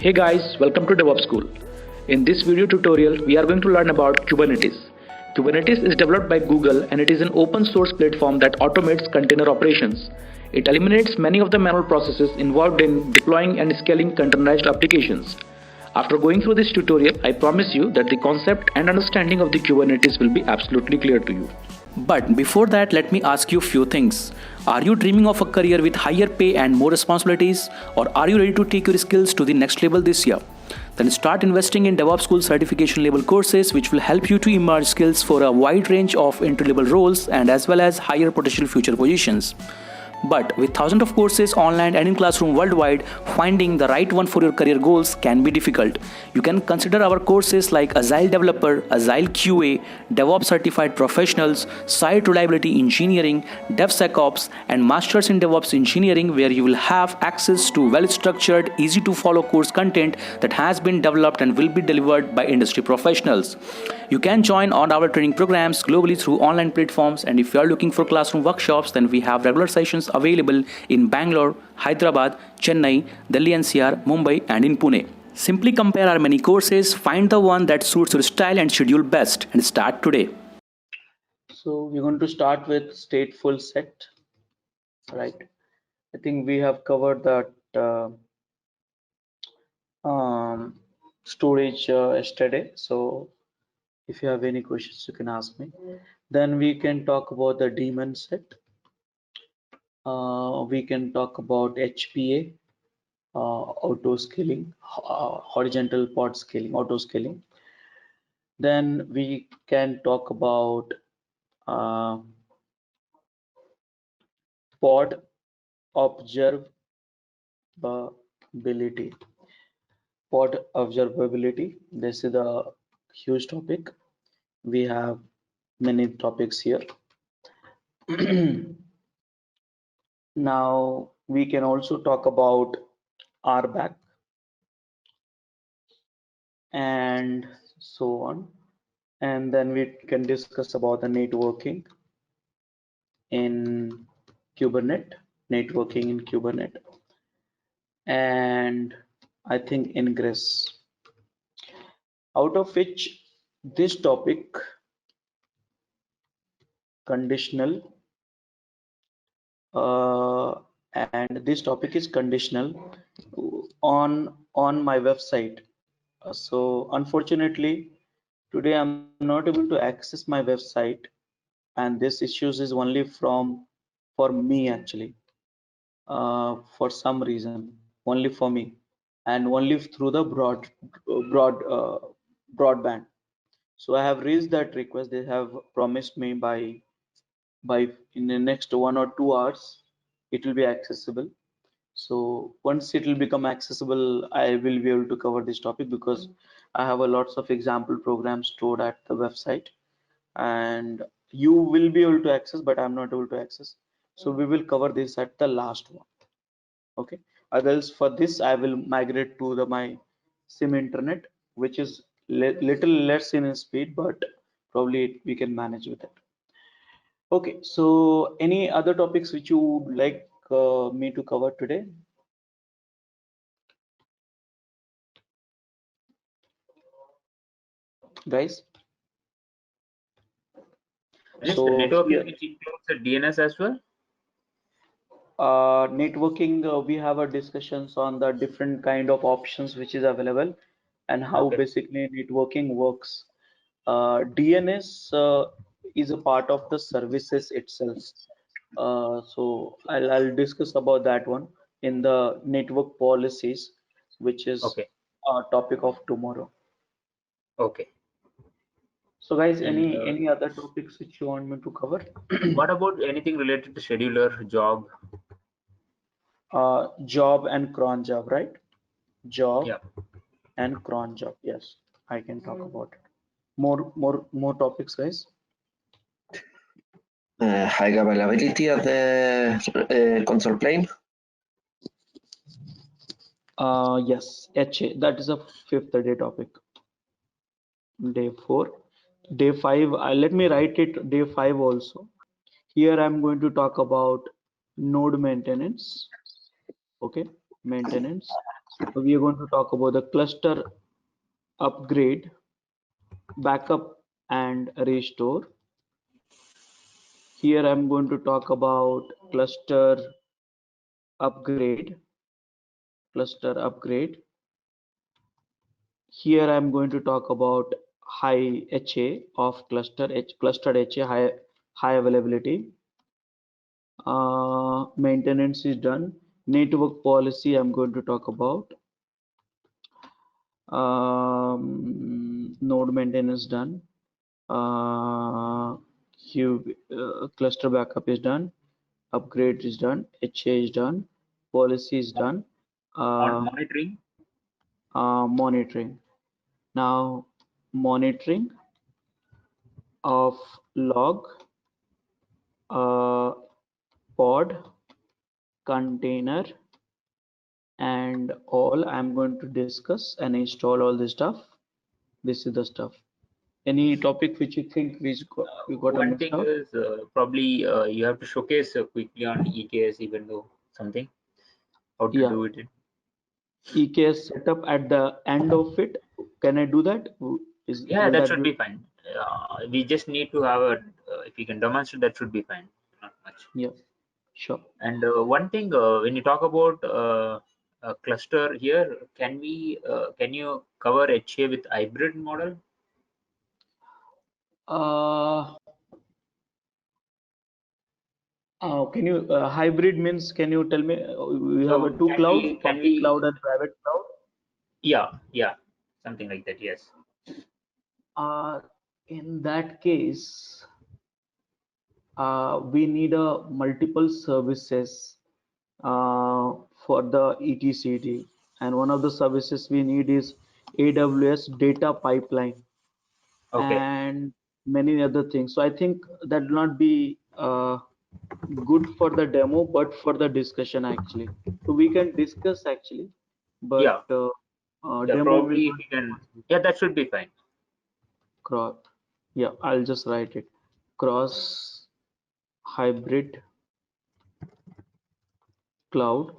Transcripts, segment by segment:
Hey guys, welcome to DevOps School. In this video tutorial, we are going to learn about Kubernetes. Kubernetes is developed by Google and it is an open source platform that automates container operations. It eliminates many of the manual processes involved in deploying and scaling containerized applications. After going through this tutorial, I promise you that the concept and understanding of the Kubernetes will be absolutely clear to you. But before that, let me ask you a few things. Are you dreaming of a career with higher pay and more responsibilities? Or are you ready to take your skills to the next level this year? Then start investing in DevOps School certification level courses which will help you to emerge skills for a wide range of entry-level roles and as well as higher potential future positions. But with thousands of courses online and in classroom worldwide, finding the right one for your career goals can be difficult. You can consider our courses like Agile Developer, Agile QA, DevOps Certified Professionals, Site Reliability Engineering, DevSecOps, and Masters in DevOps Engineering, where you will have access to well-structured, easy-to-follow course content that has been developed and will be delivered by industry professionals. You can join on our training programs globally through online platforms, and if you are looking for classroom workshops, then we have regular sessions available in Bangalore, Hyderabad, Chennai, Delhi NCR, Mumbai, and in Pune. Simply compare our many courses, find the one that suits your style and schedule best, and start today. So we're going to start with stateful set, right? I think we have covered that storage yesterday. So if you have any questions, you can ask me. Then we can talk about the daemon set. We can talk about HPA, auto scaling, horizontal pod scaling, auto scaling. Then we can talk about pod observability. Pod observability. This is a huge topic. We have many topics here. Now we can also talk about RBAC and so on, and then we can discuss about the networking in Kubernetes, and I think ingress, out of which this topic conditional and this topic is conditional on my website. So unfortunately today I'm not able to access my website, and this issues is only for me actually, for some reason only for me and only through the broadband. So I have raised that request. They have promised me by in the next 1 or 2 hours it will be accessible. So once it will become accessible, I will be able to cover this topic, because I have a lots of example programs stored at the website, and you will be able to access, but I'm not able to access. So we will cover this at the last one. Okay, others for this I will migrate to my sim internet, which is little less in speed, but probably we can manage with it. Okay, so any other topics which you would like me to cover today? Guys? So networking includes the DNS as well? Networking, we have a discussions on the different kind of options which is available and how basically networking works. DNS is a part of the services itself. So I'll discuss about that one in the network policies, which is a topic of tomorrow. Okay. So guys, any other topics which you want me to cover? What about anything related to scheduler, job? Job and cron job, right? Job Yeah. and cron job. Yes, I can talk about it. More topics, guys. High availability of the console plane. Yes, HA. That is a fifth day topic. Day 4. Day 5. Let me write it. Day 5 also. Here I'm going to talk about node maintenance. Okay, maintenance. we are going to talk about the cluster upgrade, backup and restore. Here I'm going to talk about cluster upgrade. Here I'm going to talk about high HA of clustered HA, high availability. Maintenance is done. Network policy I'm going to talk about. Node maintenance done. Cluster backup is done. Upgrade is done. HA is done. Policy is done. Monitoring. Monitoring. Now monitoring of log, pod, container, and all I'm going to discuss and install all this stuff. This is the stuff. Any topic which you think we got One thing is probably you have to showcase quickly on EKS, even though something how to do it. EKS setup at the end of it. Can I do that? Yeah, that should be fine. We just need to have a if you can demonstrate, that should be fine. Not much. Yeah, sure. And one thing, when you talk about a cluster here, can you cover HA with hybrid model? Can you hybrid means? Can you tell me? We have a two clouds, public cloud and private cloud. Yeah, something like that. Yes. In that case, we need a multiple services for the etcd, and one of the services we need is AWS data pipeline. Okay. And many other things. So I think that will not be good for the demo, but for the discussion actually. So we can discuss actually, but yeah, demo probably if you can. Yeah, that should be fine. Cross. Yeah, I'll just write it. Cross hybrid cloud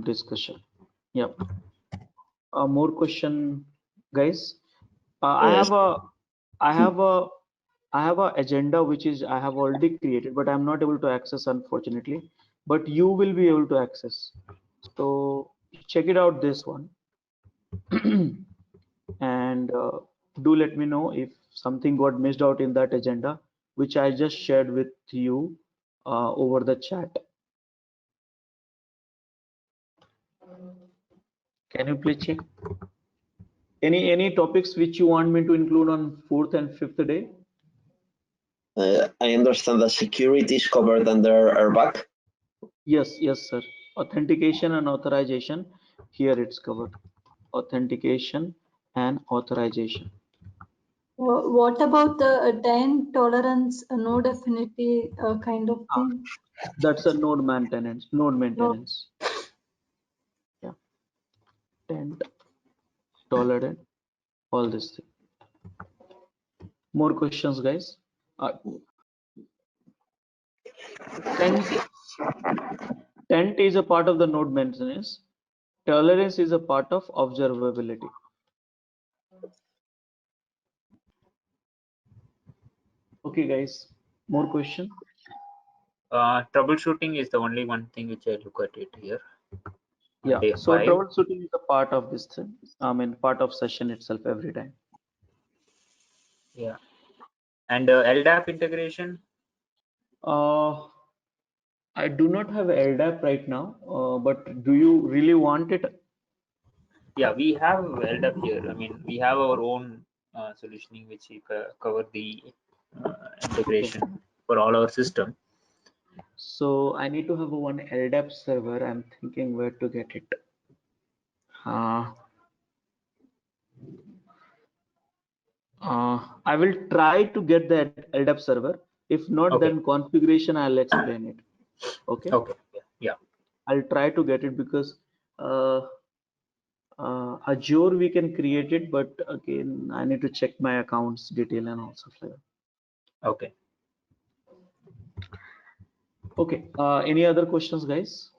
discussion. Yep. More question, guys. I have a agenda which is I have already created, but I'm not able to access unfortunately. But you will be able to access. So check it out, this one, and do let me know if something got missed out in that agenda, which I just shared with you over the chat. Can you please check? Any topics which you want me to include on 4th and 5th day? I understand that security is covered under airbag. Yes, sir. Authentication and authorization. Here it's covered. Authentication and authorization. What about the 10 tolerance node affinity kind of thing? That's a node maintenance. Yeah. 10 tolerant, all this thing. More questions, guys? Tent is a part of the node maintenance. Tolerance is a part of observability. Okay, guys. More question? Troubleshooting is the only one thing which I look at it here. Yeah. So troubleshooting is a part of this thing. I mean, part of session itself every time. Yeah. And LDAP integration? I do not have LDAP right now, but do you really want it? Yeah, we have LDAP here. I mean, we have our own solutioning which we cover the integration for all our system. So I need to have one LDAP server. I'm thinking where to get it. I will try to get that LDAP server. If not, then configuration I'll explain it. Okay. Yeah. I'll try to get it because Azure we can create it, but again I need to check my accounts detail and all stuff like that. Okay. Any other questions, guys?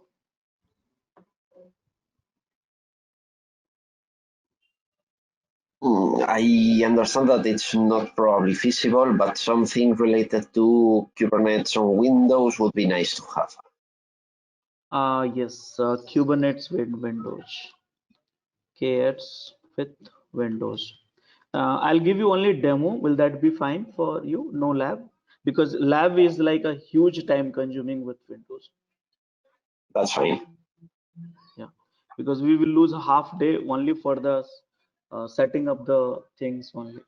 I understand that it's not probably feasible, but something related to Kubernetes on Windows would be nice to have. Yes, Kubernetes with Windows. KX with Windows. I'll give you only demo. Will that be fine for you? No lab? Because lab is like a huge time consuming with Windows. That's fine. Yeah, because we will lose a half day only for the setting up the things only.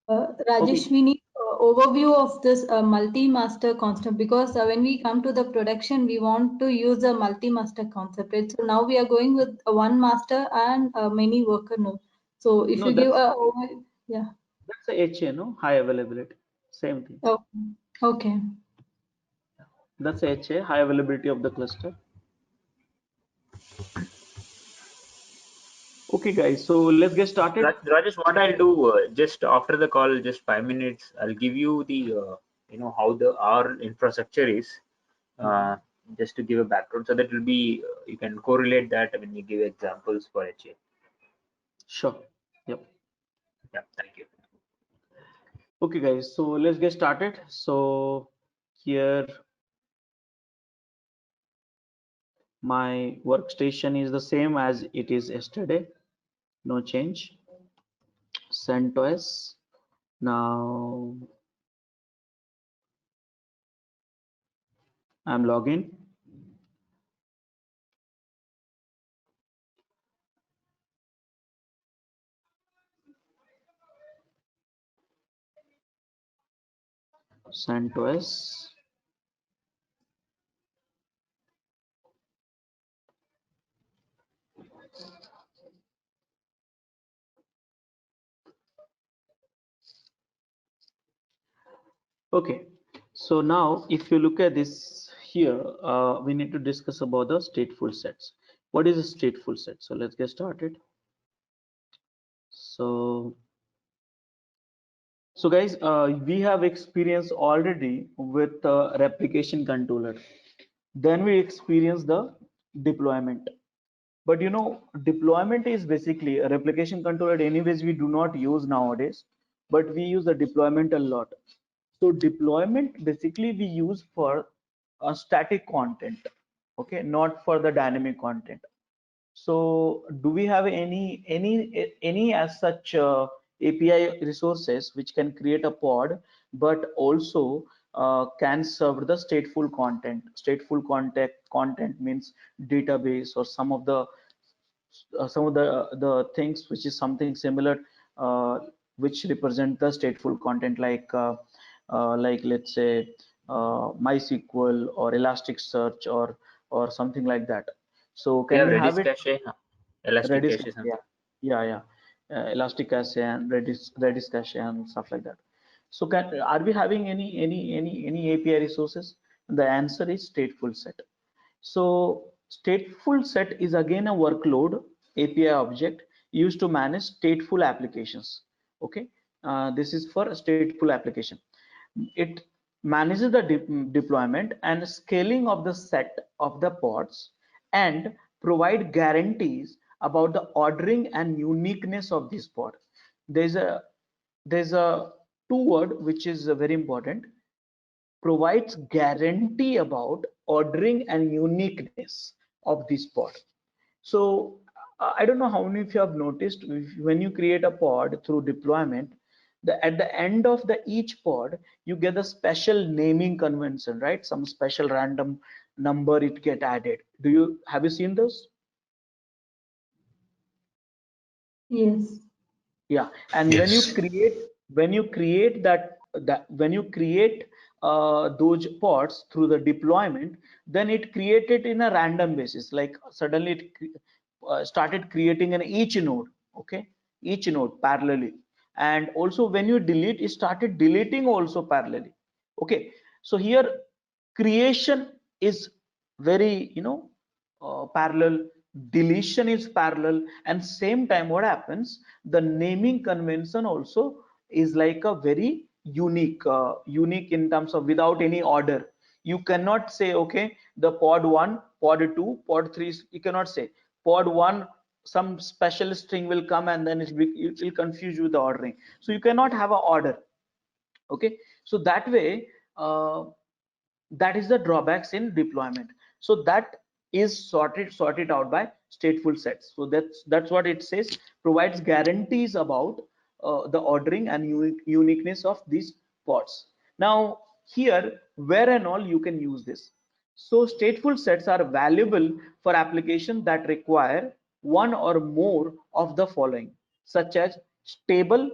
Rajesh, we need overview of this multi-master concept, because when we come to the production, we want to use a multi-master concept, right? So now we are going with one master and many worker node. So if No, you give that's a, yeah. that's a HA, no? High availability. Same thing. Oh, okay. That's HA, high availability of the cluster. Okay, guys. So let's get started. Rajesh, what I'll do just after the call, just 5 minutes, I'll give you the how the our infrastructure is, just to give a background, so that will be you can correlate that when you give examples for HA. Sure. Yep. Yeah, thank you. Okay, guys. So let's get started. So here my workstation is the same as it is yesterday. No change. CentOS. Now I'm logging. CentOS. Okay. So now if you look at this here, we need to discuss about the stateful sets. What is a stateful set? So let's get started. So guys, we have experience already with replication controller. Then we experience the deployment. But you know, deployment is basically a replication controller. Anyways, we do not use nowadays, but we use the deployment a lot. So deployment basically we use for static content, okay, not for the dynamic content. So do we have any as such API resources which can create a pod, but also can serve the stateful content? Stateful content means database or some of the things which is something similar, which represent the stateful content, like let's say MySQL or Elasticsearch or something like that. So We can have we have Redis it? cache, Elastic Redis, cache, something. yeah. Elastic Cache and Redis Cache and stuff like that. So are we having any API resources? The answer is stateful set. So stateful set is again a workload API object used to manage stateful applications. Okay, this is for stateful application. It manages the deployment and scaling of the set of the pods and provide guarantees about the ordering and uniqueness of this pod. There's a two word which is very important: provides guarantee about ordering and uniqueness of this pod. So I don't know how many of you have noticed, when you create a pod through deployment, at the end of the each pod, you get a special naming convention, right? Some special random number it get added. Have you seen those? Yes. Yeah, and Yes. when you create when you create those pods through the deployment, then it created in a random basis. Like suddenly it started creating an each node, okay, each node parallelly. And also when you delete, it started deleting also parallelly. Okay, so here creation is very, parallel, deletion is parallel, and same time what happens, the naming convention also is like a very unique in terms of without any order. You cannot say, okay, the pod 1, pod 2, pod 3, you cannot say. pod 1, some special string will come and then it will confuse you with the ordering. So you cannot have an order. Okay, so that way that is the drawbacks in deployment. So that is sorted out by stateful sets. So that's what it says, provides guarantees about the ordering and uniqueness of these pods. Now here, where and all you can use this. So stateful sets are valuable for applications that require one or more of the following, such as stable,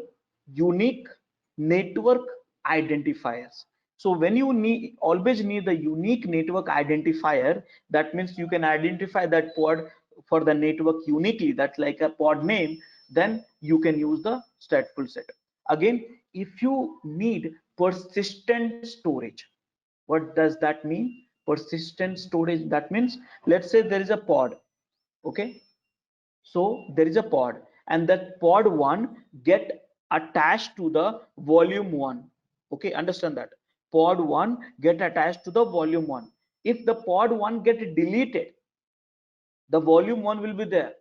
unique, network identifiers. So when you always need the unique network identifier, that means you can identify that pod for the network uniquely, that's like a pod name, then you can use the stateful set. Again, if you need persistent storage, what does that mean? Persistent storage, that means, let's say there is a pod. Okay, so there is a pod and that pod 1 get attached to the volume 1. Okay, understand that pod 1 get attached to the volume 1. If the pod 1 get deleted, the volume 1 will be there.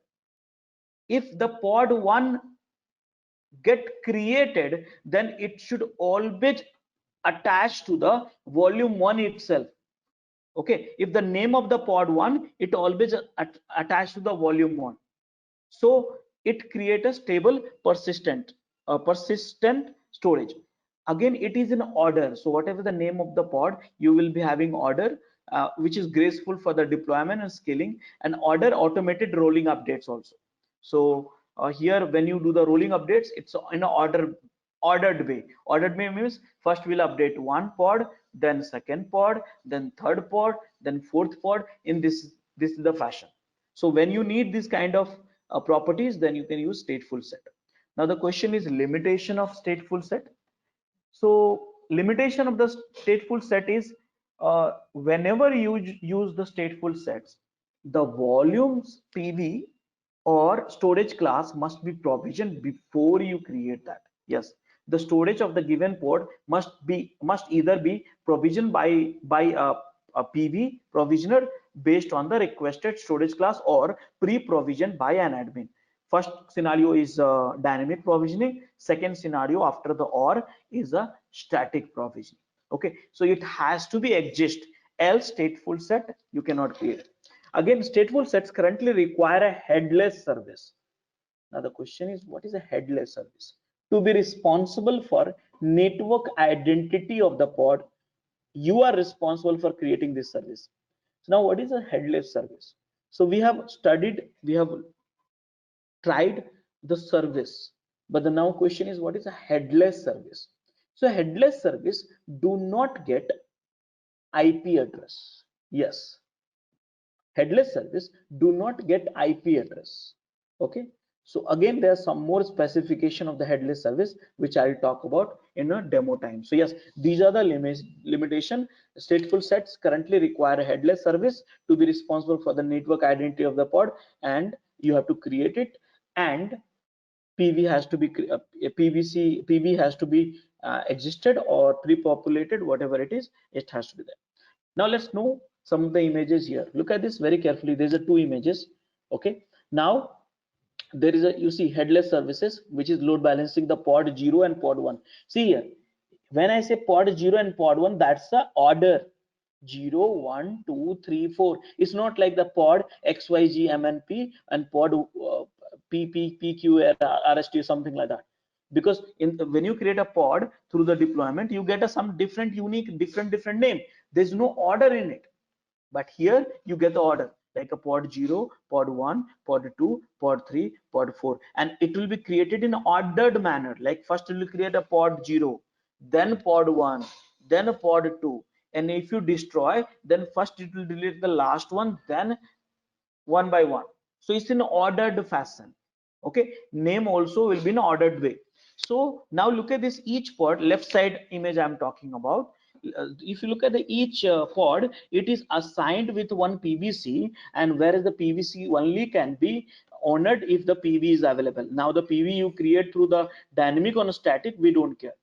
If the pod 1 get created, then it should always attach to the volume 1 itself. Okay, if the name of the pod 1, it always attached to the volume 1. So it creates a stable persistent storage. Again, it is in order. So whatever the name of the pod, you will be having order, which is graceful for the deployment and scaling, and order automated rolling updates also. So here when you do the rolling updates, it's in an ordered way. Ordered way means first we'll update one pod, then second pod, then third pod, then fourth pod. In this is the fashion. So when you need this kind of properties, then you can use stateful set. Now the question is limitation of stateful set. So limitation of the stateful set is whenever you use the stateful sets, the volumes PV or storage class must be provisioned before you create that. Yes, the storage of the given pod must either be provisioned by a PV provisioner based on the requested storage class or pre-provisioned by an admin. First scenario is dynamic provisioning. Second scenario after the OR is a static provisioning. Okay, so it has to be exist, else stateful set you cannot create. Again, stateful sets currently require a headless service. Now the question is, what is a headless service? To be responsible for network identity of the pod, you are responsible for creating this service. So now what is a headless service? So we have tried the service, but the now question is, what is a headless service? So a headless service do not get IP address. Yes, headless service do not get IP address. Okay, so again there's some more specification of the headless service which I'll talk about in a demo time. So yes, these are the limitation. Stateful sets currently require a headless service to be responsible for the network identity of the pod, and you have to create it, and PV has to be PV has to be existed or pre-populated, whatever it is, it has to be there. Now let's know some of the images here. Look at this very carefully. There's a two images. Okay, now there is a, you see, headless services which is load balancing the pod 0 and pod 1. See here, when I say pod 0 and pod 1, that's the order 0 1 2 3 4. It's not like the pod XYG MNP and pod PP PQ RST, something like that. Because when you create a pod through the deployment, you get some different unique different name. There's no order in it, but here you get the order, like a pod 0, pod 1, pod 2, pod 3, pod 4, and it will be created in ordered manner. Like first you will create a pod 0, then pod 1, then a pod 2, and if you destroy, then first it will delete the last one, then one by one. So it's in ordered fashion. Okay, name also will be in ordered way. So now look at this, each pod, left side image I'm talking about. If you look at the each pod, it is assigned with one PVC, and whereas the PVC only can be honored if the PV is available. Now the PV you create through the dynamic or static, we don't care.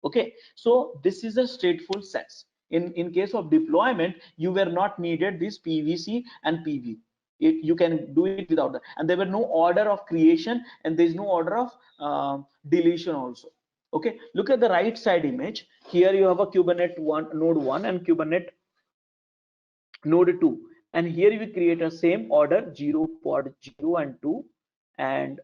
Okay, so this is a stateful sets. In case of deployment, you were not needed this PVC and PV. you can do it without that. And there were no order of creation, and there is no order of deletion also. Okay, look at the right side image. Here you have a Kubernetes node 1 and Kubernetes node 2, and here we create a same order 0 pod 0 and 2, and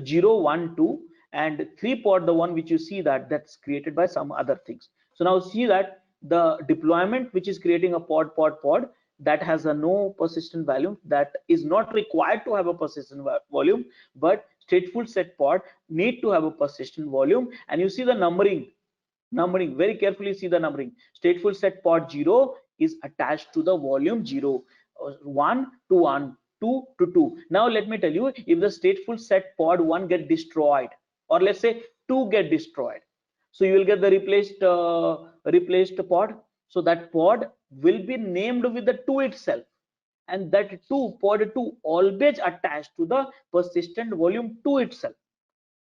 0 1 2, and 3 pod, the one which you see that's created by some other things. So now see that the deployment which is creating a pod that has a no persistent volume, that is not required to have a persistent volume, but stateful set pod need to have a persistent volume. And you see the numbering, very carefully see the numbering. Stateful set pod 0 is attached to the volume 0, 1 to 1, 2 to 2. Now let me tell you, if the stateful set pod 1 get destroyed, or let's say 2 get destroyed, so you will get the replaced pod. So that pod will be named with the 2 itself, and that 2 pod 2 always attached to the persistent volume 2 itself.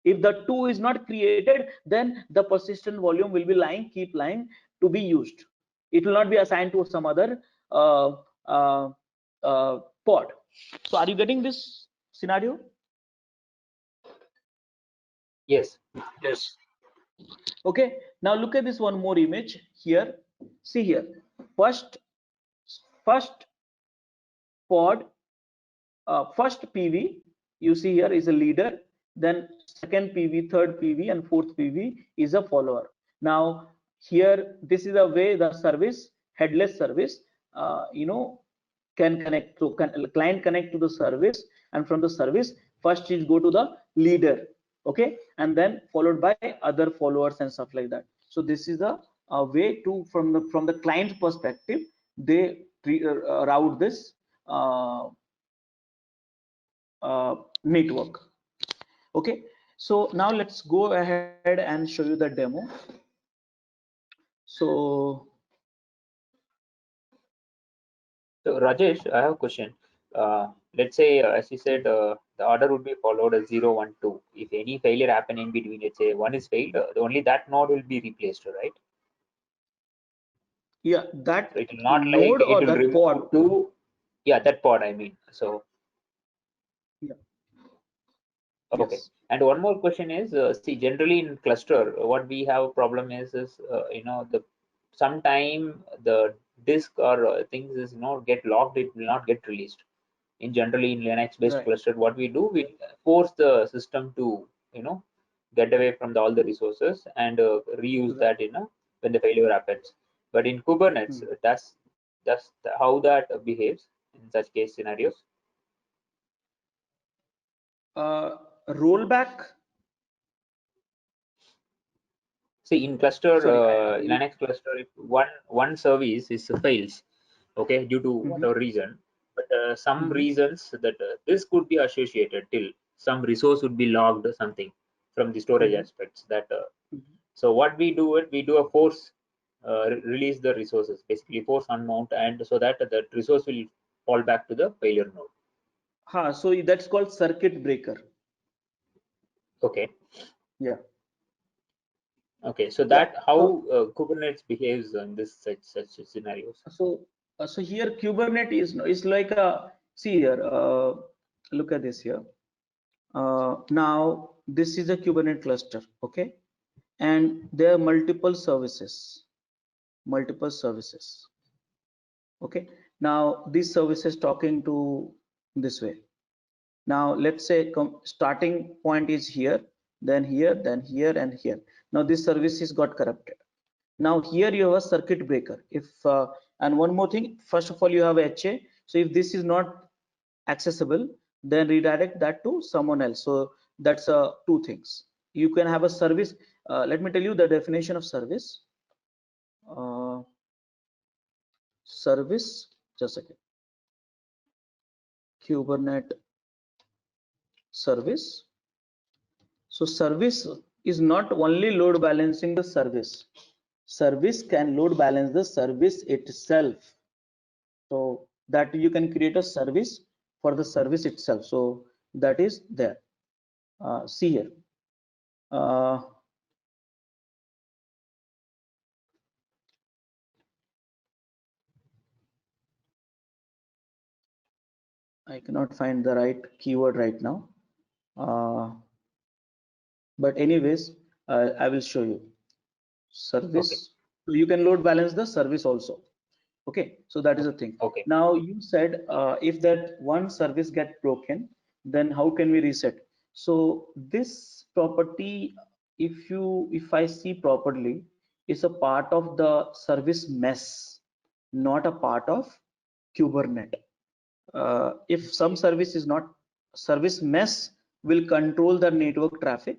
If the 2 is not created, then the persistent volume will be keep lying to be used. It will not be assigned to some other pod. So are you getting this scenario? Yes. Okay, now look at this one more image here. See here, first pod, first PV you see here is a leader, then second PV, third PV, and fourth PV is a follower. Now here, this is a way the service, headless service, can connect. So client connect to the service, and from the service first is go to the leader, okay, and then followed by other followers and stuff like that. So this is a way to, from the client perspective, they route this network. Okay, so now let's go ahead and show you the demo. So Rajesh, I have a question. Let's say, as you said, the order would be followed as 0, 1, 2. If any failure happen in between, let's say one is failed, only that node will be replaced, right? yeah, that So it will not node like it or will that remove pod. two. Yeah, that pod, I mean. So Yeah. okay. Yes. And one more question is, see, generally in cluster, what we have a problem is the sometime the disk or things is get locked, it will not get released. In generally in Linux based Right. cluster, what we do, we force the system to get away from all the resources and reuse that when the failure happens. But in Kubernetes, that's how that behaves in such case scenarios. Rollback. See, in cluster, Sorry, Linux cluster, if one service is fails, okay, due to whatever reason, but some reasons that this could be associated till some resource would be logged or something from the storage aspects. That so what we do it, we do a force release the resources, basically force unmount, and so that the resource will fall back to the failure node. So that's called circuit breaker. Okay. Yeah. Okay, so that how Kubernetes behaves in this such scenarios. So here Kubernetes is like a, see here, look at this here. Now this is a Kubernetes cluster, okay, and there are multiple services. Okay, now these services talking to this way. Now let's say starting point is here, then here, then here, and here. Now this services got corrupted. Now here you have a circuit breaker. If and one more thing, first of all you have HA. So if this is not accessible, then redirect that to someone else. So that's two things. You can have a service. Let me tell you the definition of service. Service, just a second. Kubernetes service. So service is not only load balancing the service. Service can load balance the service itself. So that you can create a service for the service itself. So that is there. See here. I cannot find the right keyword right now. But anyways, I will show you service. Okay. So you can load balance the service also. Okay, so that is the thing. Okay. Now you said if that one service get broken, then how can we reset? So this property, if I see properly, is a part of the service mesh, not a part of Kubernetes. If some service is not, service mesh will control the network traffic,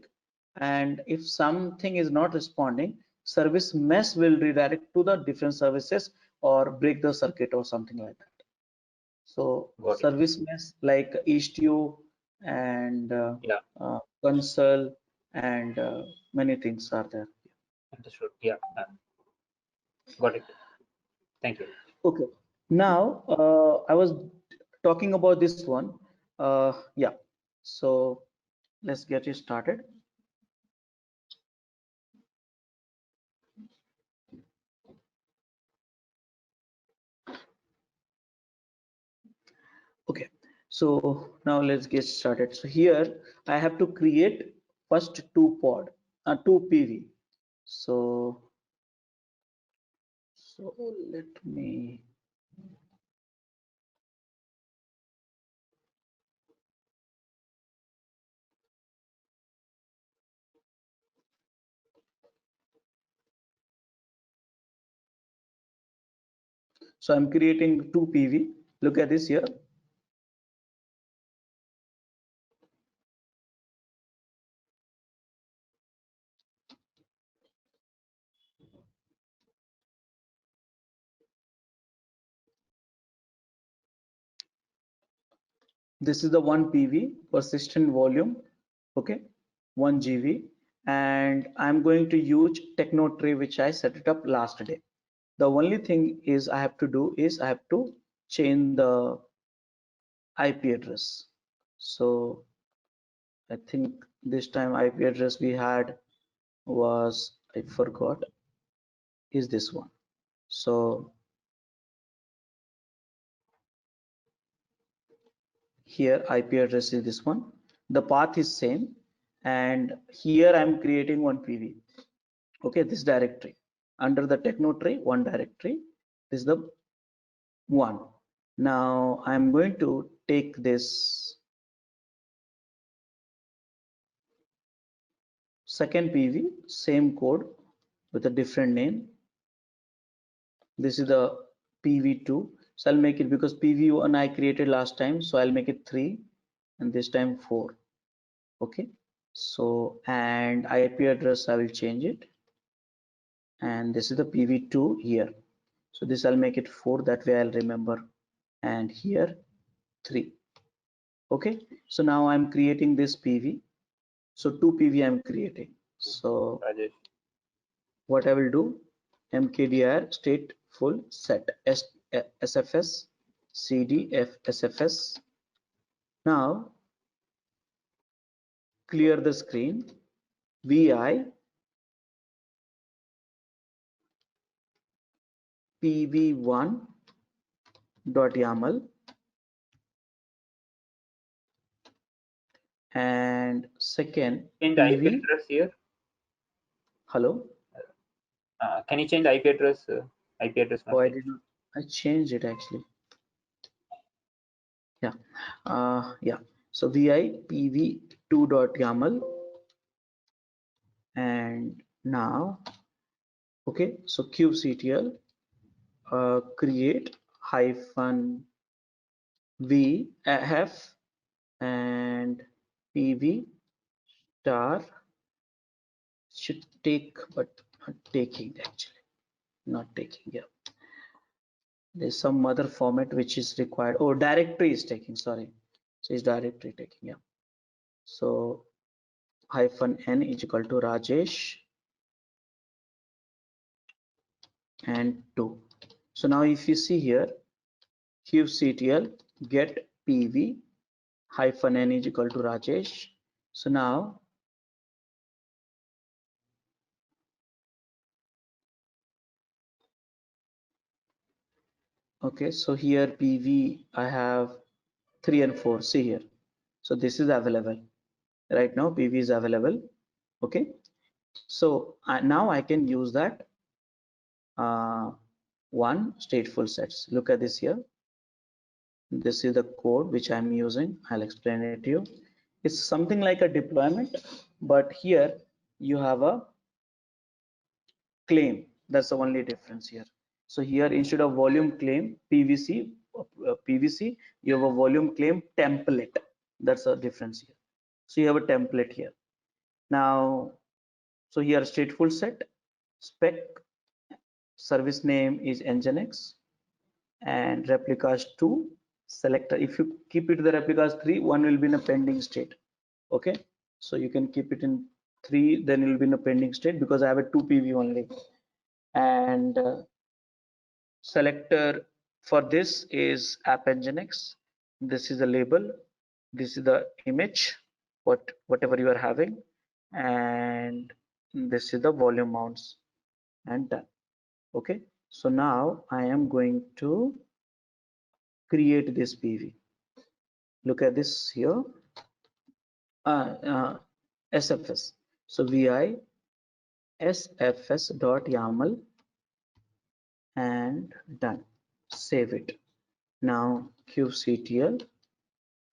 and if something is not responding, service mesh will redirect to the different services or break the circuit or something like that. So Got it. service mesh like Istio and Yeah. Console and many things are there. Understood. Yeah. Got it. Thank you. Okay, now I was talking about this one. Yeah, so let's get it started. Okay, so now let's get started. So here I have to create first two PV. So let me. So I'm creating two PV. Look at this here. This is the one PV, persistent volume. Okay, 1 GV, and I'm going to use TechnoTree, which I set it up last day. The only thing is I have to do is I have to change the IP address. So I think this time IP address we had was, I forgot, is this one. So here IP address is this one. The path is same, and here I'm creating one PV. Okay, this directory under the TechnoTree, one directory. This is the one. Now I'm going to take this second PV, same code with a different name. This is the PV2. So I'll make it, because PV1 I created last time, so I'll make it 3 and this time 4. Okay, so and IP address I will change it, and this is the PV2 here. So this I'll make it 4, that way I'll remember, and here 3. Okay, so now I'm creating this PV. So two PV I'm creating. So Rajesh. what I will do, mkdir stateful set sfs cdf sfs. Now clear the screen. Vi pv1.yaml, and second Change the IP pv. address here. Hello. Can you change the IP address? IP address Oh, I message. did not. I changed it actually. Yeah. Yeah. So vi pv2.yaml, and now okay. So kubectl create hyphen vf and pv star should take, but not taking actually, not taking. Yeah, there's some other format which is required. Oh, directory is taking, sorry. So it's directory taking. Yeah, so hyphen n is equal to Rajesh and 2. So now if you see here, kubectl get pv hyphen n is equal to Rajesh. So now okay, so here PV I have 3 and 4. See here. So this is available right now. PV is available. Okay. So now I can use that one stateful sets. Look at this here. This is the code which I'm using. I'll explain it to you. It's something like a deployment, but here you have a claim. That's the only difference here. So here instead of volume claim PVC, you have a volume claim template. That's the difference here. So you have a template here. Now, so here stateful set, spec, service name is Nginx, and replicas 2 selector. If you keep it the replicas 3, one will be in a pending state. Okay, so you can keep it in 3, then it will be in a pending state because I have a 2 PV only. And selector for this is app Nginx. This is the label, this is the image, whatever you are having, and this is the volume mounts, and done. Okay, so now I am going to create this PV. Look at this here, SFS. So vi sfs.yaml and done. Save it. Now kubectl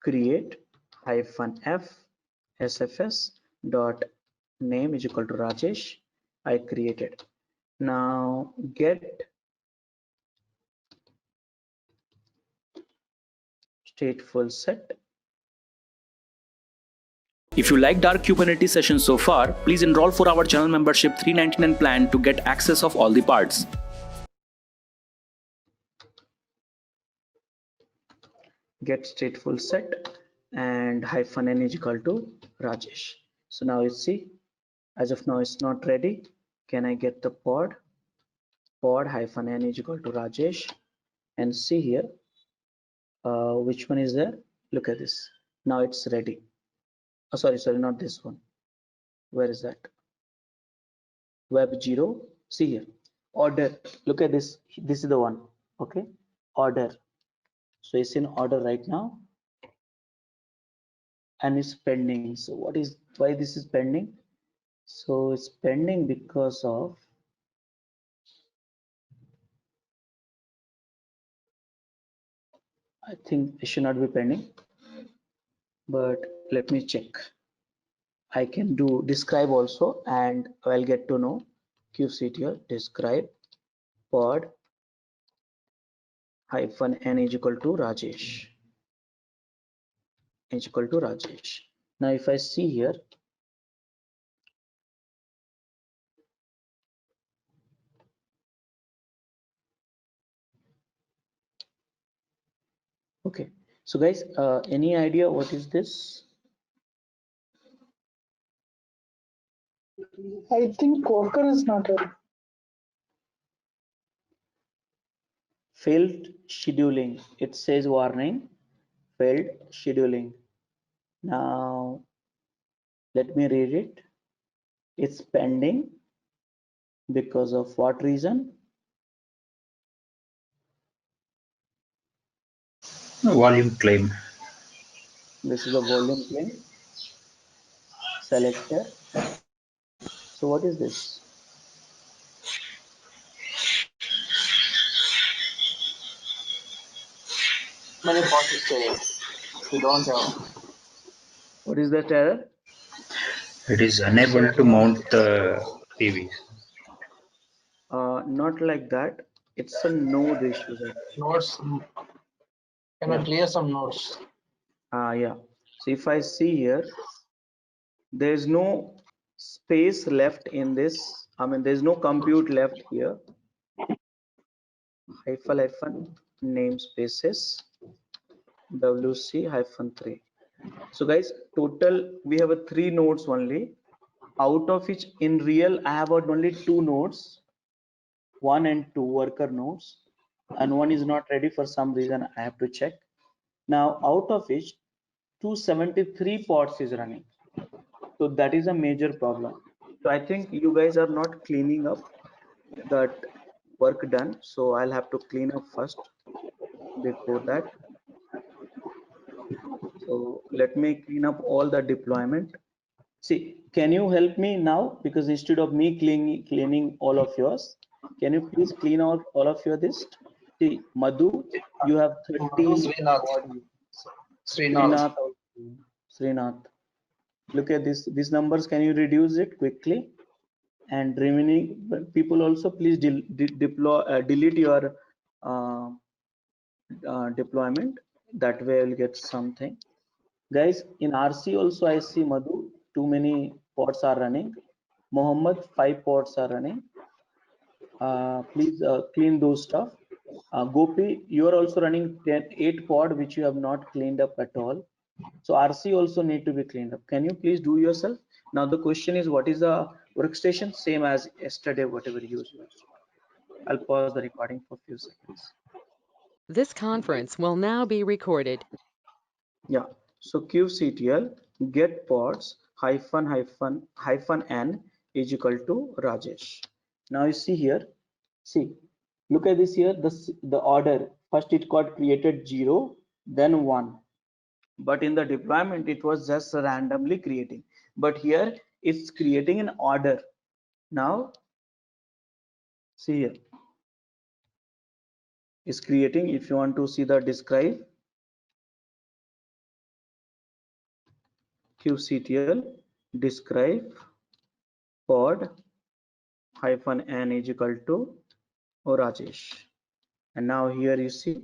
create -f sfs dot name is equal to Rajesh. I created. Now get stateful set. If you liked our Kubernetes session so far, please enroll for our channel membership 399 plan to get access of all the parts. Get stateful set and -n is equal to Rajesh. So now you see, as of now it's not ready. Can I get the pod -n is equal to Rajesh, and see here which one is there. Look at this. Now it's ready. Oh, sorry, not this one. Where is that? Web 0. See here. Order. Look at this. This is the one. Okay. Order. So it's in order right now, and it's pending. So why this is pending? So it's pending because of I think it should not be pending, but let me check. I can do describe also, and I'll get to know kubectl describe pod -n is equal to Rajesh is equal to Rajesh. Now if I see here, okay, so guys, any idea what is this? I think worker is not ready. Failed scheduling. It says warning, failed scheduling. Now let me read it. It's pending because of what reason? Volume claim. This is a volume claim. Selector. So what is this? Many process change. We don't have. What is that error? It is unable to mount the PVs. Not like that. It's a node issue. Notes. Can I clear some notes? Yeah. So if I see here, there's no space left in this. I mean, there's no compute left here. -hyphen namespaces wc-3. So guys, total we have a 3 nodes only, out of which in real I have only 2 nodes, 1 and 2 worker nodes, and one is not ready for some reason. I have to check. Now out of which 273 pods is running, so that is a major problem. So I think you guys are not cleaning up that work done, so I'll have to clean up first before that. So let me clean up all the deployment. See, can you help me now? Because instead of me cleaning all of yours, can you please clean out all of your this? See, Madhu, you have 30. Srinath. Srinath. Look at this. These numbers. Can you reduce it quickly? And remaining people also please delete your deployment. That way I'll get something. Guys, in RC also I see Madhu, too many pods are running. Mohammed, 5 pods are running. Please clean those stuff. Gopi, you are also running 8 pod which you have not cleaned up at all. So RC also need to be cleaned up. Can you please do yourself? Now the question is, what is the workstation? Same as yesterday, whatever you used. I'll pause the recording for a few seconds. This conference will now be recorded. Yeah, so kubectl get pods -n is equal to Rajesh. Now you see here, see, look at this here, the order. First it got created 0, then 1. But in the deployment, it was just randomly creating. But here it's creating an order. Now, see here, it's creating. If you want to see the describe, kubectl describe pod -n is equal to Rajesh. And now here you see,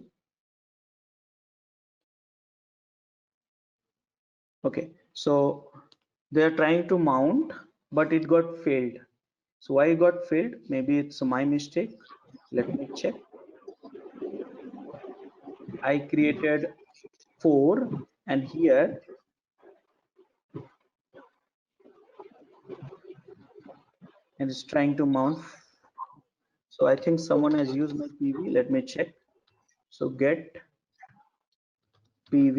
okay, so they are trying to mount, but it got failed. So why it got failed? Maybe it's my mistake. Let me check. I created 4, and here and it's trying to mount. So I think someone has used my PV. Let me check. So get PV,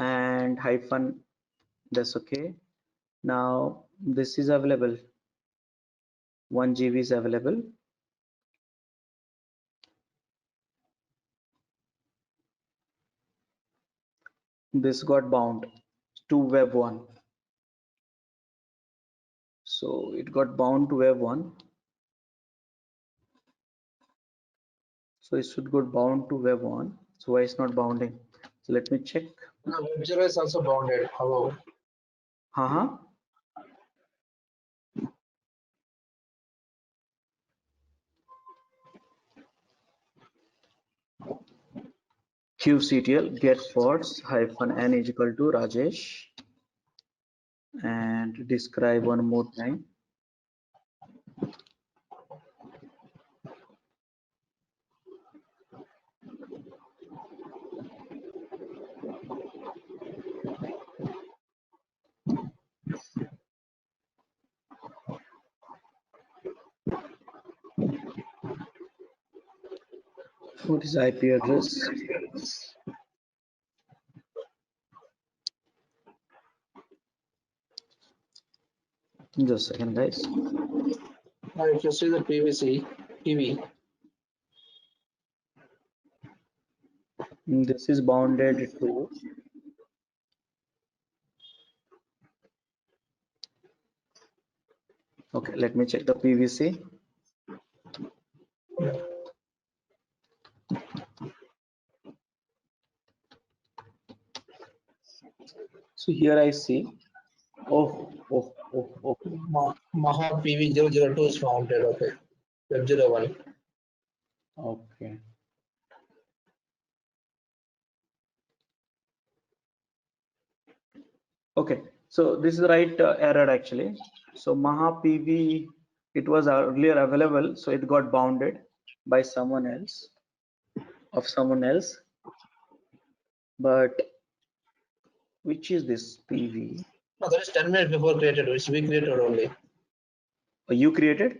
and hyphen. That's okay. Now this is available. 1 GB is available. This got bound to web 1. So it got bound to web 1. So it should go bound to web 1. So why it's not bounding? So let me check. No, Web0 is also bounded. However, kubectl get pods -n is equal to Rajesh, and describe one more time. What is IP address? Just a second, guys. now if you see the PV, This is bounded to okay. Let me check the PVC. So here I see. Oh. Maha PV 002 is mounted. Okay, Web01. Okay. Okay. So this is the right error actually. So Maha PV, it was earlier available, so it got bounded by someone else, But which is this PV? No, that is 10 minutes before created, which we created only. You created?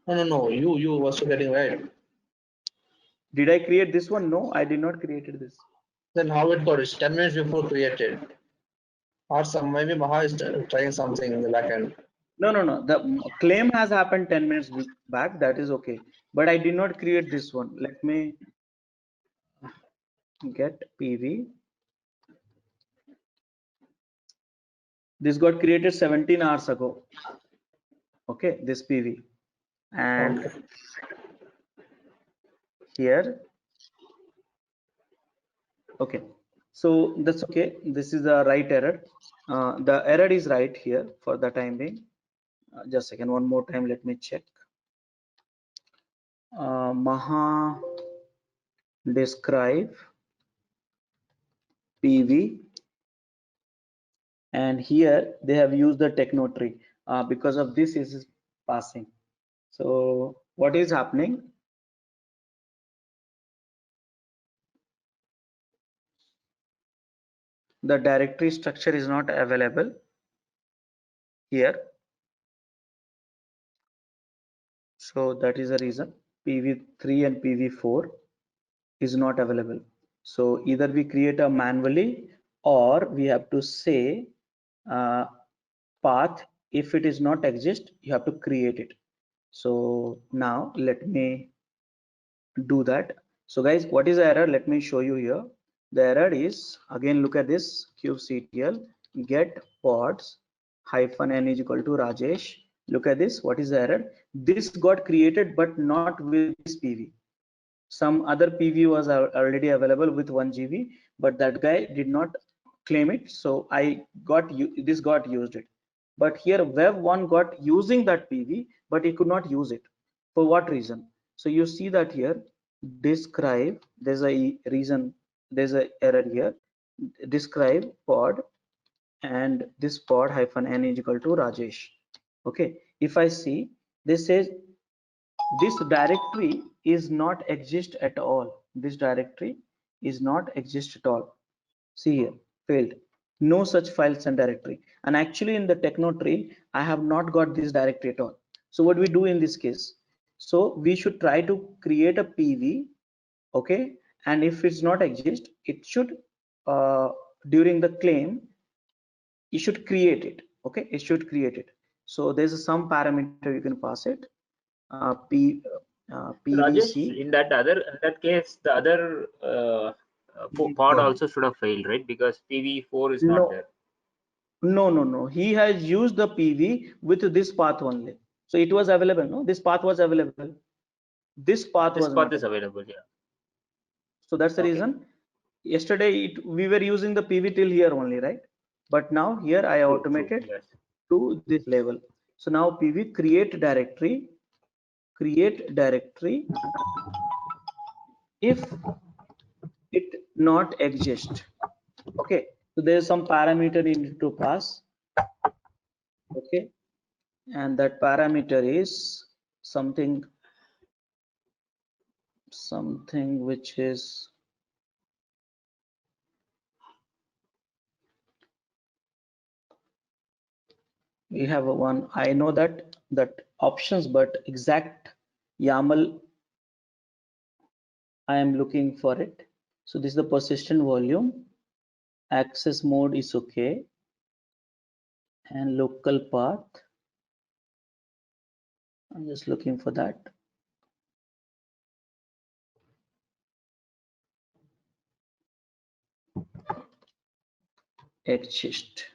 No. You was getting right. Did I create this one? No, I did not created this. Then how it got? It's 10 minutes before created. Or some maybe Maha is trying something in the back end. No, no, no. The claim has happened 10 minutes back. That is okay. But I did not create this one. Let me get PV. This got created 17 hours ago. Okay, this PV. And Okay. here, okay. So that's okay. This is the right error. The error is right here for the time being. Just a second, one more time. Let me check. Maha describe PV, and here they have used the techno tree. Because of this is passing. So what is happening? The directory structure is not available here. So that is the reason PV3 and PV4 is not available. So either we create a manually, or we have to say path. If it is not exist, you have to create it. So now let me do that. So guys, what is the error? Let me show you here. The error is, again, look at this kubectl get pods hyphen n is equal to Rajesh. Look at this. What is the error? This got created but not with this PV. Some other PV was already available with 1 GB, but that guy did not claim it. So I got this got used it. But here Web1 got using that PV, but he could not use it. For what reason? So you see that here, describe, there's a reason, there's a error here. Describe pod, and this pod hyphen n is equal to Rajesh. Okay, if I see, this says this directory is not exist at all. This directory is not exist at all. See here, failed. No such files and directory. And actually in the techno tree, I have not got this directory at all. So what we do in this case? So we should try to create a PV, okay? And if it's not exist, it should, during the claim, you should create it, okay? It should create it. So there's some parameter you can pass it. Rajesh, PVC. in that case, the other pod also should have failed, right? Because PV4 is not No, there. no. He has used the PV with this path only. So it was available, no? This path was available. This path This was path not is available. available, yeah. So that's the Okay, reason. Yesterday we were using the PV till here only, right? But now here I true, automated yes. to this level. So now PV create directory if it not exist. Okay, so there's some parameter you need to pass. Okay, and that parameter is something which is we have a one. I know that options, but exact YAML I am looking for it. So this is the persistent volume. Access mode is okay, and local path. I'm just looking for that. Exist.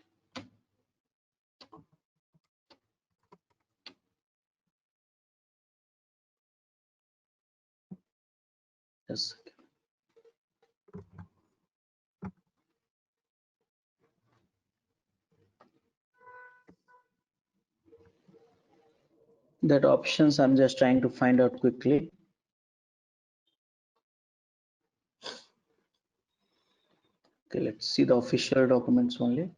Yes. That options I'm just trying to find out quickly. Okay, let's see the official documents only.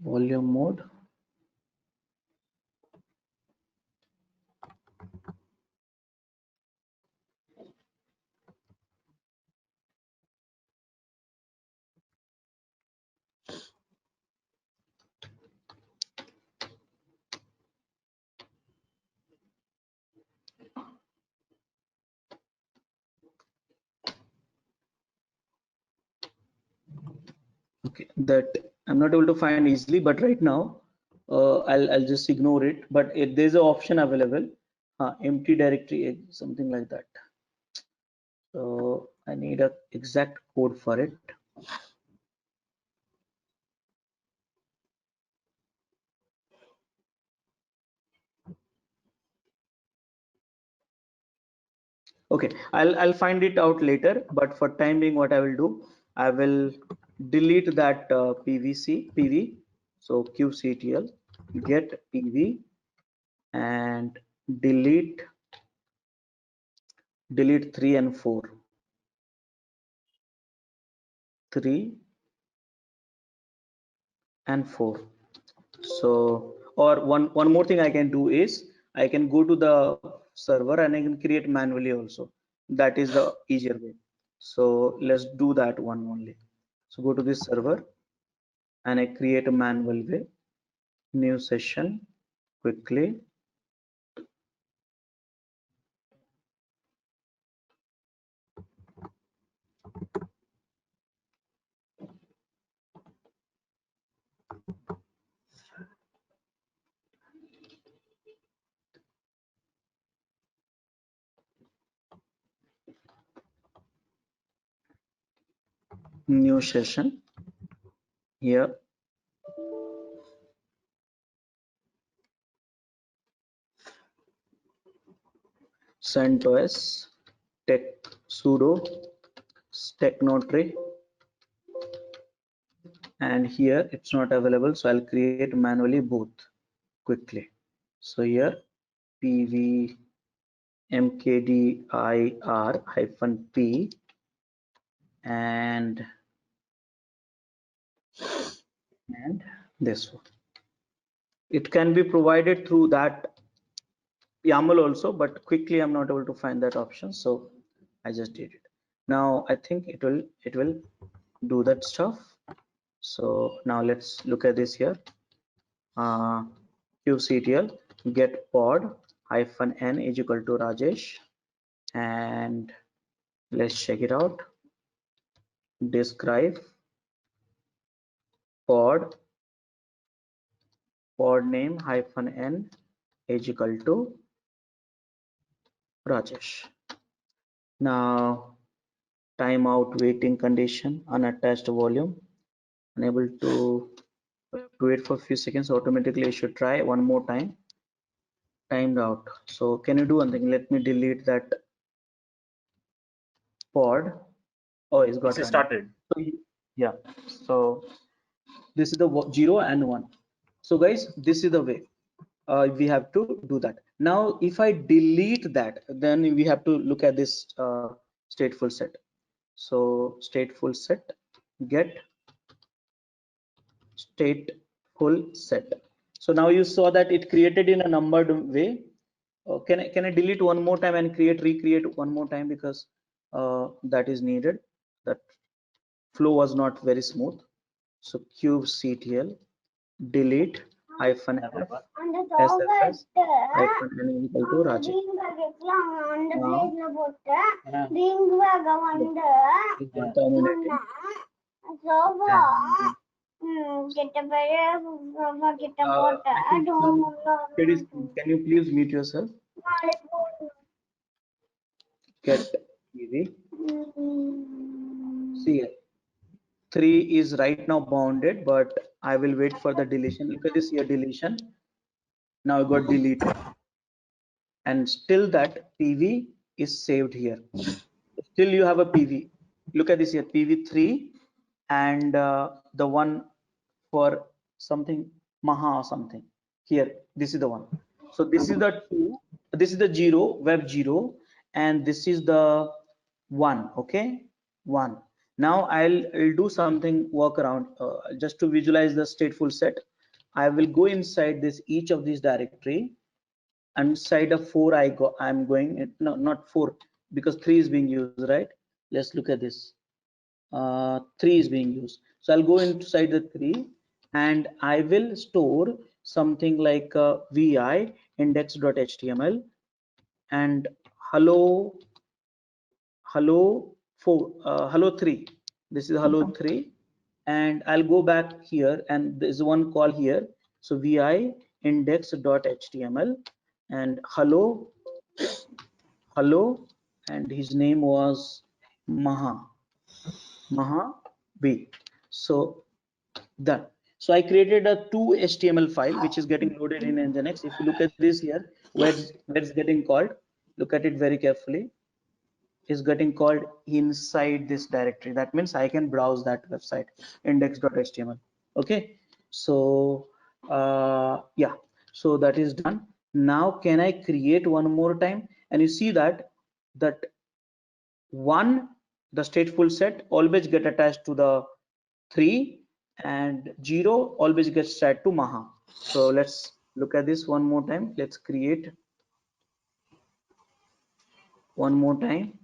Volume mode. that I'm not able to find easily, but right now I'll just ignore it. But there's an option available, empty directory, something like that. So I need a exact code for it. Okay, I'll find it out later, but for time being, what I will do, I will delete that PV. So kubectl get PV and delete 3 and 4. 3 and 4. So, or one more thing I can do is I can go to the server and I can create manually also. That is the easier way. So let's do that one only. So go to this server and I create a manual way, new session quickly. New session here. CentOS tech sudo technotary, and here it's not available, so I'll create manually both quickly. So here pv mkdir-p and this one. It can be provided through that YAML also, but quickly I'm not able to find that option, so I just did it. Now I think it will do that stuff. So now let's look at this here. kubectl get pod -n is equal to Rajesh, and let's check it out. Describe pod name -n is equal to Rajesh. Now timeout waiting condition, unattached volume, unable to wait for a few seconds, automatically it should try one more time. Timed out. So can you do one thing? Let me delete that pod. Oh, it's got It's started. So, yeah, so this is the 0 and 1. So guys, this is the way we have to do that. Now if I delete that, then we have to look at this stateful set. So stateful set get stateful set. So now you saw that it created in a numbered way. Can I delete one more time and recreate one more time, because that is needed. That flow was not very smooth. So kubectl delete -f sfs -n equal to Rajesh. Can you please mute yourself? Get PV. See, 3 is right now bounded, but I will wait for the deletion. Look at this here, deletion. Now it got deleted, and still that PV is saved here. Still you have a PV. Look at this here, PV3, and the one for something Maha or something. Here, this is the one. So this is the 2, this is the 0, web 0, and this is the 1. Okay, 1. Now I'll do something workaround just to visualize the stateful set. I will go inside this each of these directory. Inside of 4 I'm going, no, not 4, because 3 is being used, right? Let's look at this. 3 is being used, so I'll go inside the 3 and I will store something like vi index.html and hello 4 hello 3. This is hello 3, and I'll go back here, and there's one call here. So vi index.html and hello, and his name was Maha B. So done. So I created a 2 HTML file which is getting loaded in Nginx. If you look at this here, where it's getting called, look at it very carefully. Is getting called inside this directory. That means I can browse that website, index.html. Okay, so yeah, so that is done. Now can I create one more time? And you see that one, the stateful set always get attached to the 3, and 0 always gets set to Maha. So let's look at this one more time. Let's create one more time.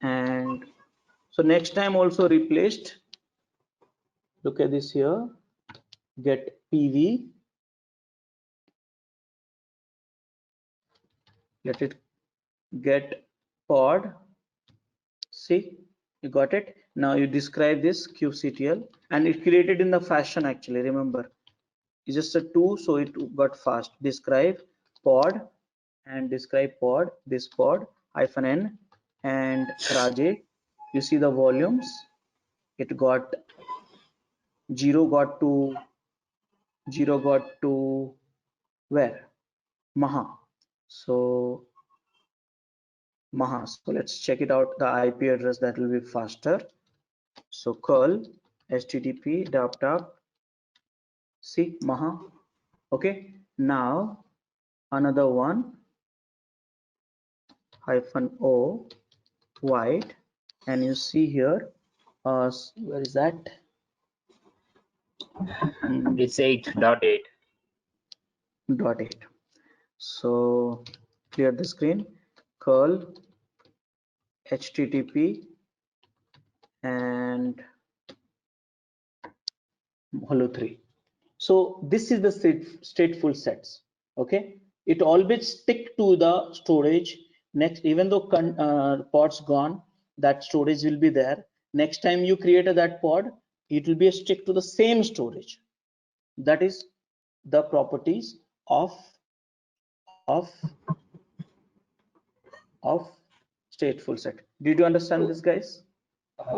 And so next time also replaced. Look at this here, get PV, let it get pod. See, you got it. Now you describe this kubectl, and it created in the fashion actually. Remember, it's just a 2, so it got fast. Describe pod, and describe pod, this pod -n and Raje. You see the volumes. It got 0 got to where? Maha. So Maha. So let's check it out, the IP address, that will be faster. So curl http see Maha. Okay, now another one -o white, and you see here where is that? It's 8.8. .8. So clear the screen, curl http and hello 3. So this is the stateful sets. Okay, it always stick to the storage. Next, even though pod's gone, that storage will be there. Next time you create that pod, it will be stick to the same storage. That is the properties of stateful set. Did you understand this, guys?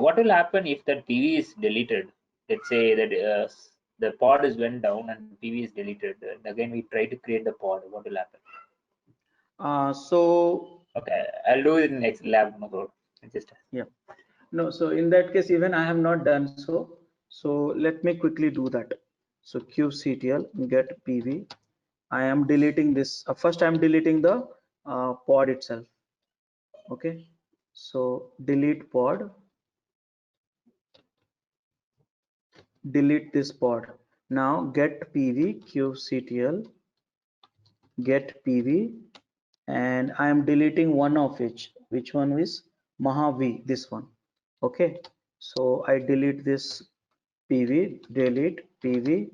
What will happen if that PV is deleted? Let's say that the pod is went down and PV is deleted, and again we try to create the pod. What will happen? So okay, I'll do it in next lab. No problem. Just yeah, no. So in that case, even I have not done so. So let me quickly do that. So kubectl get PV. I am deleting this. First, I am deleting the pod itself. Okay, so delete pod. Delete this pod. Now get PV kubectl get PV, and I am deleting one of each. Which one is Maha V? This one. Okay, so I delete this PV, delete PV,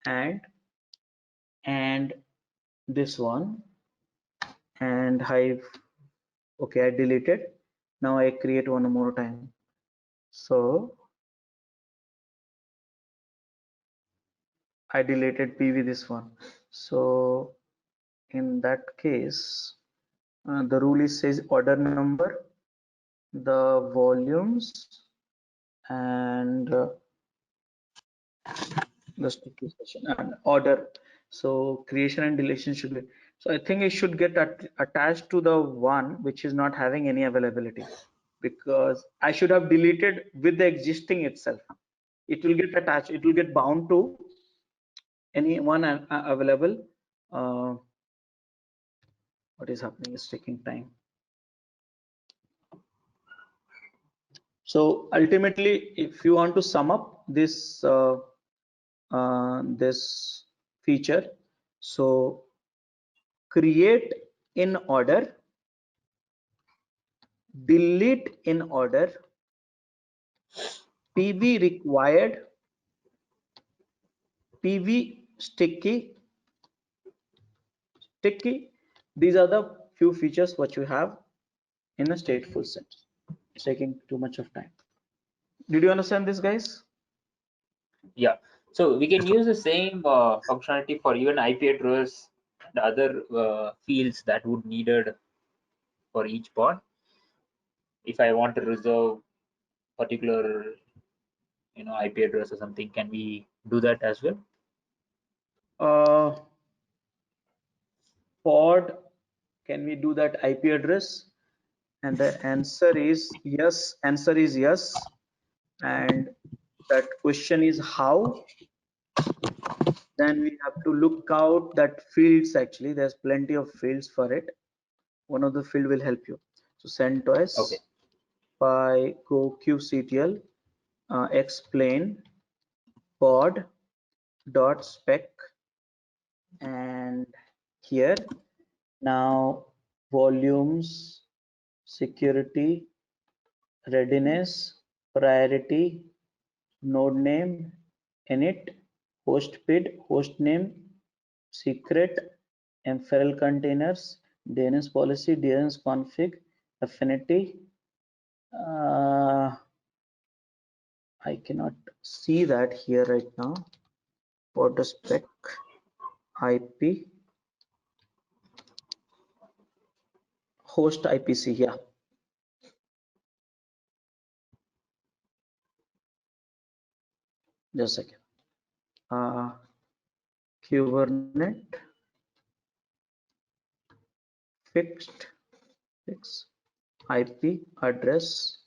and this one, and hive. Okay, I deleted. Now I create one more time. So I deleted PV, this one. So in that case, the rule is says order number, the volumes, and the sticky session and order. So creation and deletion should be. So I think it should get attached to the one which is not having any availability, because I should have deleted with the existing itself. It will get attached. It will get bound to any one available. What is happening is taking time. So ultimately, if you want to sum up this this feature, so create in order, delete in order, PV required, PV sticky. These are the few features what you have in a stateful set. It's taking too much of time. Did you understand this, guys? Yeah. So we can use the same functionality for even IP address and other fields that would needed for each pod. If I want to reserve particular, IP address or something, can we do that as well? Pod, can we do that IP address? And the answer is yes. Answer is yes. And that question is how? Then we have to look out that fields. Actually, there's plenty of fields for it. One of the field will help you. So CentOS Okay. by go kubectl explain pod dot spec, and here now volumes, security, readiness, priority, node name, init, host PID, host name, secret, MFRL containers, DNS policy, DNS config, affinity. I cannot see that here right now. For the spec, IP, host IPC, yeah. Just a second. Kubernetes fix IP address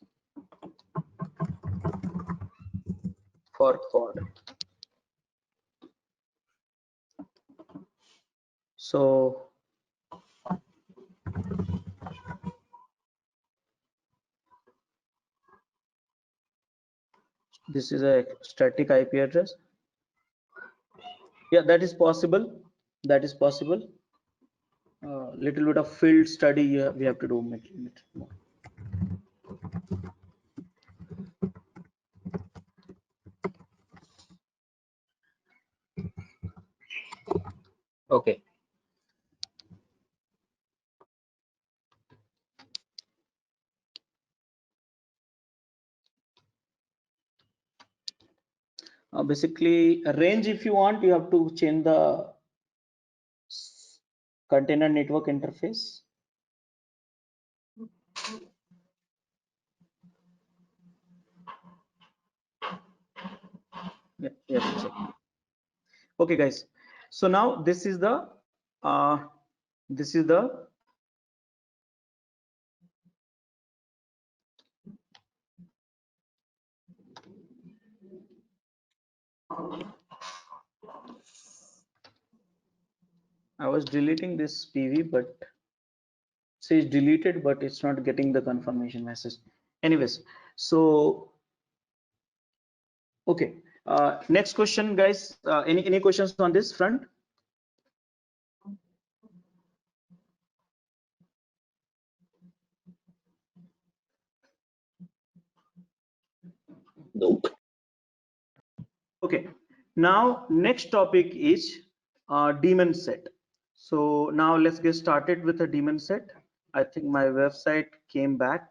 for pod. So this is a static IP address. Yeah, that is possible. That is possible. Little bit of field study we have to do more. Okay. Basically, range, if you want, you have to change the container network interface. Yeah. Okay, guys. So now this is the I was deleting this PV, but it says deleted, but it's not getting the confirmation message. Anyways, so okay. Next question, guys. Any questions on this front? Nope. Okay. Now next topic is daemon set. So now let's get started with the daemon set. I think my website came back.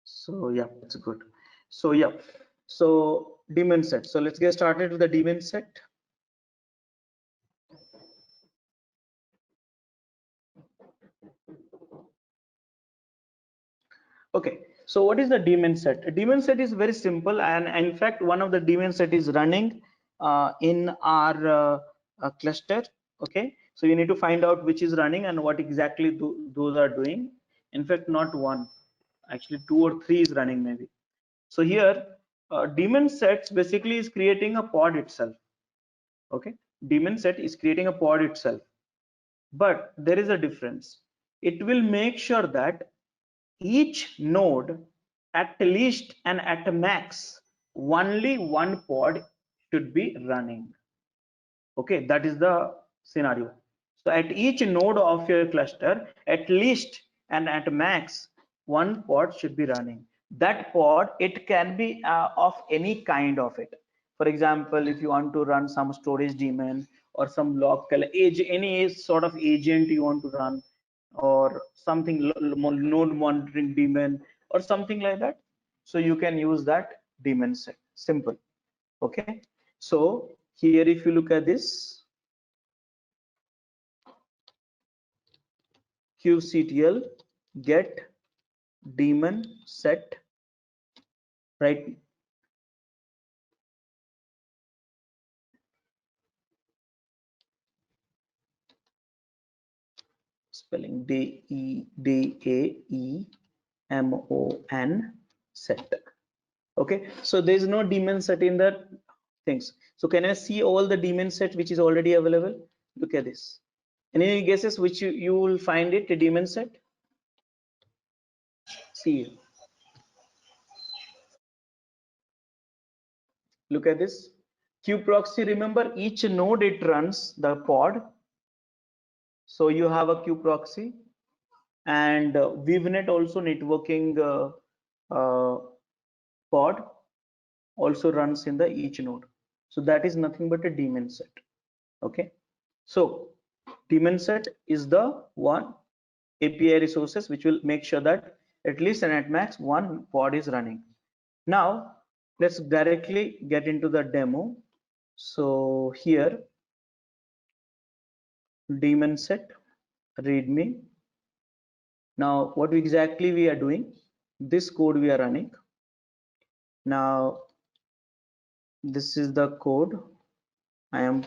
So yeah, it's good. So yeah, so daemon set. So let's get started with the daemon set. Okay, so what is the daemon set? A daemon set is very simple, and in fact, one of the daemon set is running in our cluster. Okay, so you need to find out which is running and what exactly those are doing. In fact, not one, actually 2 or 3 is running maybe. So here, daemon sets basically is creating a pod itself. Okay, daemon set is creating a pod itself, but there is a difference. It will make sure that each node at least and at a max only one pod should be running. Okay, that is the scenario. So at each node of your cluster, at least and at max one pod should be running. That pod, it can be of any kind of it. For example, if you want to run some storage daemon or some local any sort of agent you want to run, or something node monitoring daemon or something like that, so you can use that daemon set. Simple. Okay, so here if you look at this kubectl get daemon set, right? Spelling DAEMON set. Okay, so there is no daemon set in the things. So can I see all the daemon set which is already available? Look at this. Any guesses which you will find it a daemon set? See here. Look at this kubeproxy. Remember, each node it runs the pod. So you have a kubeproxy, and VivNet also networking pod also runs in the each node. So that is nothing but a daemon set. Okay, so daemon set is the one API resources which will make sure that at least and at max one pod is running. Now let's directly get into the demo. So here daemon set readme. Now what exactly we are doing, this code we are running. Now this is the code I'm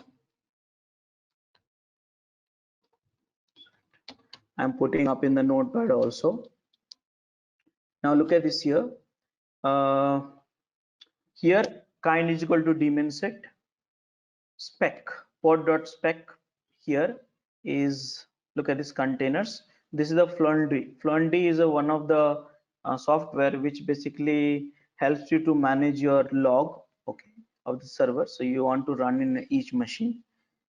putting up in the notepad also. Now look at this here. Here kind is equal to daemon set spec pod.spec. Here is, look at this containers. This is the Fluentd. Fluentd is one of the software which basically helps you to manage your log, okay, of the server. So you want to run in each machine,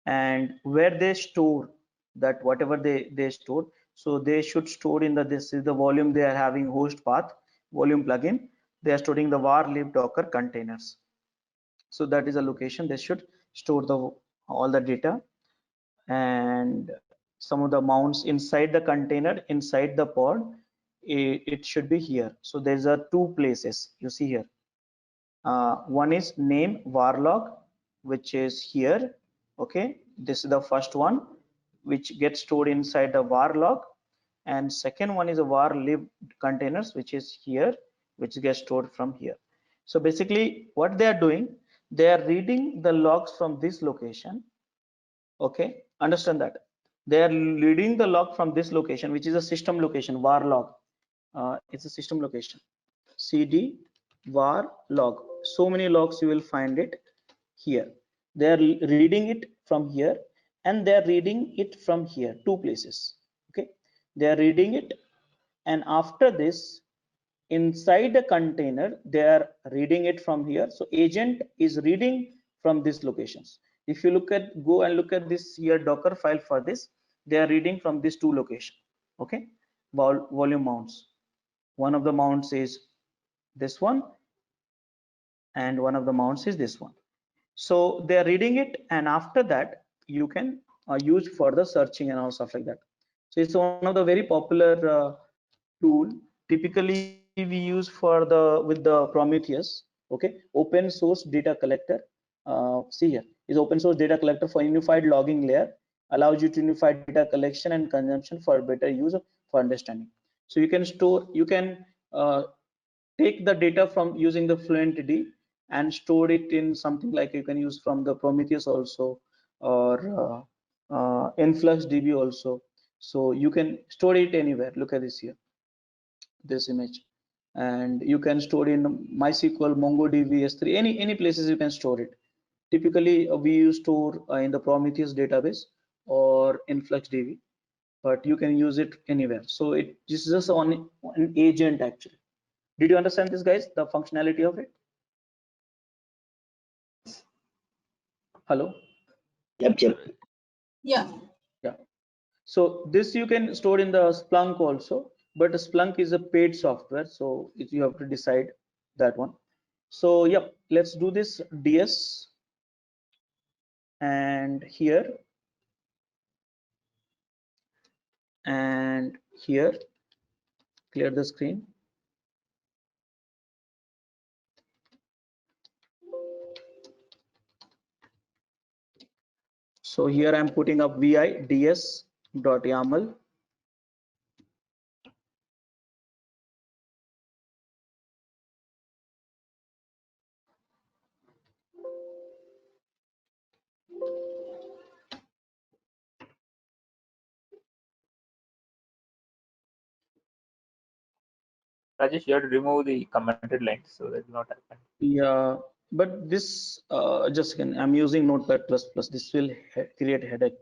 and where they store that whatever they store, so they should store in the, this is the volume they are having host path volume plugin. They are storing the var lib docker containers. So that is a location they should store the all the data, and some of the mounts inside the container inside the pod, it should be here. So there's a two places you see here. One is name varlog, which is here. Okay, this is the first one which gets stored inside the varlog, and second one is a var lib containers, which is here, which gets stored from here. So basically what they are doing, they are reading the logs from this location. Okay, understand that they are reading the log from this location, which is a system location var log. It's a system location cd var log. So many logs you will find it here. They are reading it from here, and they are reading it from here, two places. Okay, they are reading it, and after this inside the container they are reading it from here. So agent is reading from these locations. If you look at, go and look at this here docker file for this, they are reading from these two locations. Okay, volume mounts. One of the mounts is this one, and one of the mounts is this one. So they are reading it, and after that you can use for the searching and all stuff like that. So it's one of the very popular tool typically we use for the with the Prometheus. Okay, open source data collector. See here is open source data collector for unified logging layer, allows you to unify data collection and consumption for better use for understanding. So you can store, you can take the data from using the Fluentd and store it in something like you can use from the Prometheus also, or InfluxDB also. So you can store it anywhere. Look at this here, this image, and you can store in MySQL, MongoDB, S3, any places you can store it. Typically we use store in the Prometheus database or InfluxDB, but you can use it anywhere. So it this is just on an agent actually. Did you understand this, guys, the functionality of it? Hello? Yep, yep. Yeah. Yeah. So this you can store in the Splunk also, but Splunk is a paid software, so you have to decide that one. So yep, let's do this DS, and here and here, clear the screen. So here I'm putting up vids.yaml. Rajesh, you have to remove the commented lines so that will not happen. Yeah, but this just again, I'm using Notepad++. This will create headache.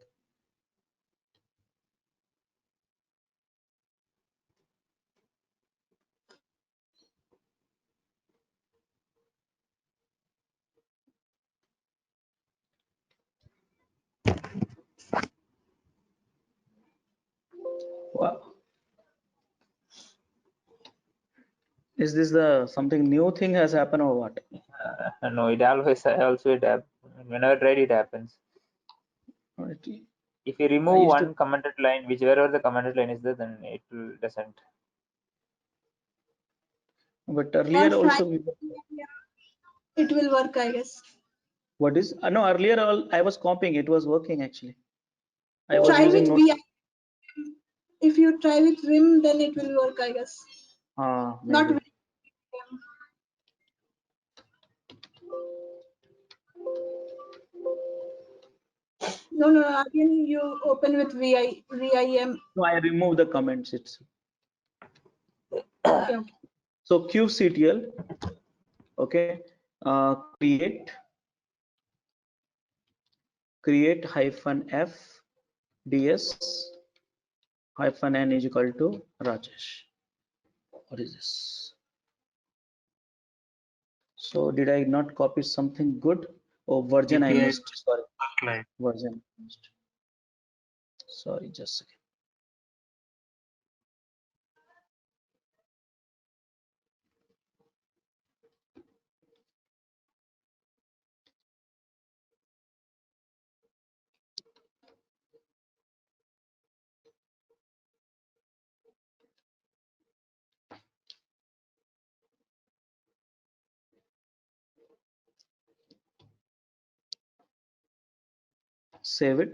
Wow. Is this the something new thing has happened or what? No, it always also it happens. Whenever I tried, it happens. Right. If you I remove used to, one commented line, whichever the commented line is there, then it will doesn't. but earlier also, It will work, I guess. what is? No, earlier I was copying. It was working actually. I was Try using with Notepad. If you try with Vim, then it will work, I guess. Not Maybe. with No, again you open with VIM. No, I remove the comments. It's Okay. so kubectl. Okay. Create -f ds -n is equal to Rajesh. What is this? So did I not copy something good? Oh, version I API missed. Sorry, like version I missed. Sorry, just a second. Save it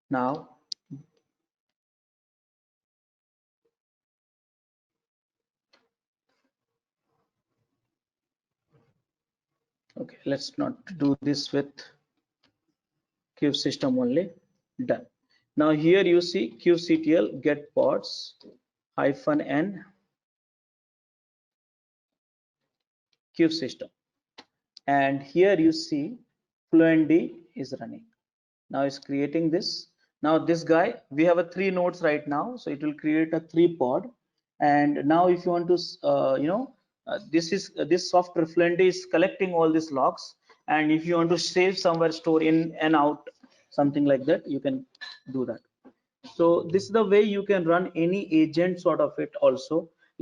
now. Okay, let's not do this with Cube system only. Done. Now here you see kubectl get pods -n cube system, and here you see fluentd is running. Now it's creating this. Now this guy, we have a 3 nodes right now, so it will create a 3 pod. And now if you want to this software fluentd is collecting all these logs, and if you want to save somewhere, store in and out, something like that, you can do that. So this is the way you can run any agent sort of it also.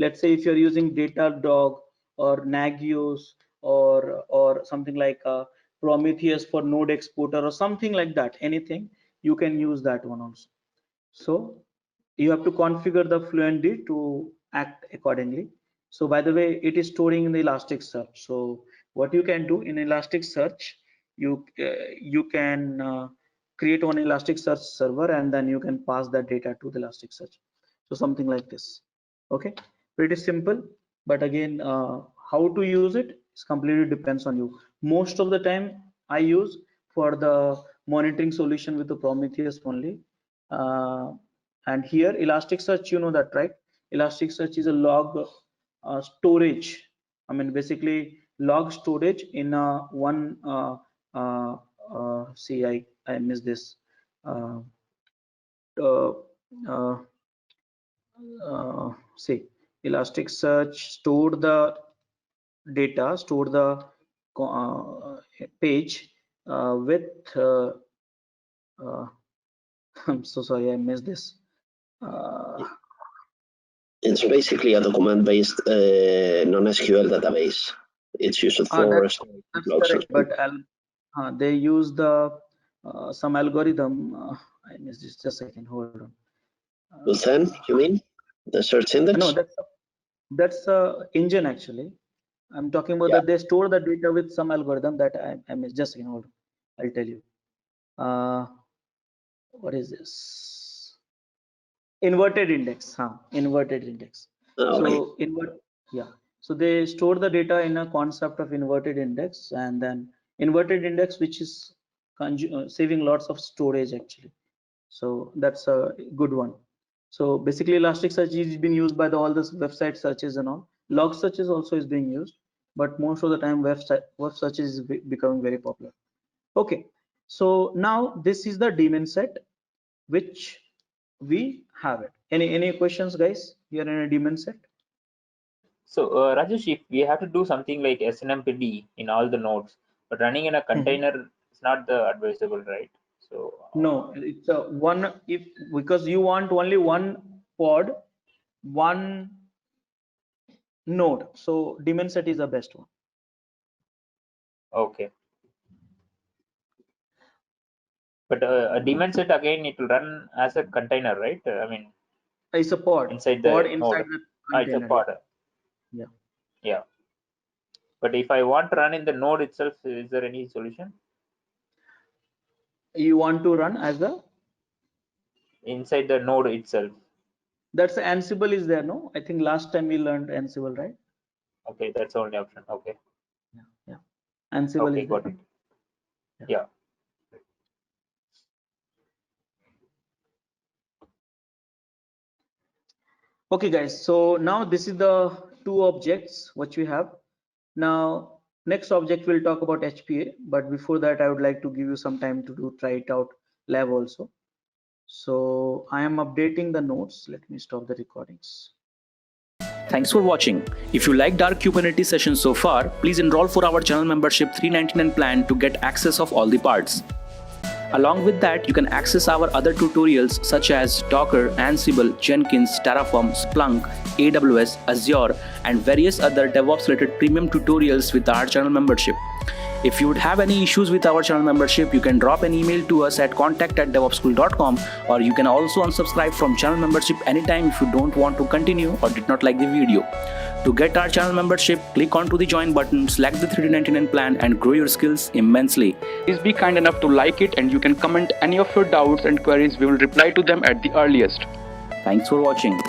Let's say if you're using Datadog or Nagios or something like Prometheus for node exporter or something like that, anything, you can use that one also. So you have to configure the fluentd to act accordingly. So by the way, it is storing in the Elasticsearch. So what you can do in Elasticsearch, you can create one Elasticsearch server, and then you can pass that data to the Elasticsearch. So something like this. Okay, pretty simple. But again, how to use it is completely depends on you. Most of the time I use for the monitoring solution with the Prometheus only. And here Elasticsearch, you know that, right? Elasticsearch is a log storage. I mean, basically log storage in one see, I missed this see, Elasticsearch store the data, store the page with I'm so sorry, I missed this. It's basically a document-based non-SQL database. It's used for That's logs. correct, but they use the some algorithm. I missed this. Just a second, hold on. Then you mean the search index? No, that's a engine actually. I'm talking about that they store the data with some algorithm that I missed. Just a second, hold on. I'll tell you. what is this? Inverted index. Inverted index. So so they store the data in a concept of inverted index, and then inverted index, which is saving lots of storage actually. So that's a good one. So basically Elasticsearch is being used by all the website searches and all. Log searches also is being used, but most of the time web searches is becoming very popular. Okay, so now this is the daemon set which we have it. Any questions, guys, here in a daemon set? So Rajesh, if we have to do something like SNMPD in all the nodes, but running in a container is not the advisable, right? So no, it's a one, if because you want only one pod, one node, so daemon set is the best one. okay. But a daemon set again, it will run as a container, right? I mean, it's a pod inside the pod node. inside the container. It's a pod. Yeah. But if I want to run in the node itself, is there any solution? You want to run as a inside the node itself? That's Ansible is there, no? I think last time we learned Ansible, right? Okay, that's the only option. Okay. Yeah. Ansible okay, is got there. it. Yeah. Okay, guys. So now this is the two objects which we have. Now next object we'll talk about HPA, but before that I would like to give you some time to try it out live also. So I am updating the nodes. Let me stop the recordings. Thanks for watching. If you liked our Kubernetes session so far, please enroll for our channel membership $399 plan to get access of all the parts. Along with that, you can access our other tutorials such as Docker, Ansible, Jenkins, Terraform, Splunk, AWS, Azure, and various other DevOps related premium tutorials with our channel membership. If you would have any issues with our channel membership, you can drop an email to us at contact@devopsschool.com, or you can also unsubscribe from channel membership anytime if you don't want to continue or did not like the video. To get our channel membership, click onto the join button, select the $399 plan and grow your skills immensely. Please be kind enough to like it, and you can comment any of your doubts and queries. We will reply to them at the earliest. Thanks for watching.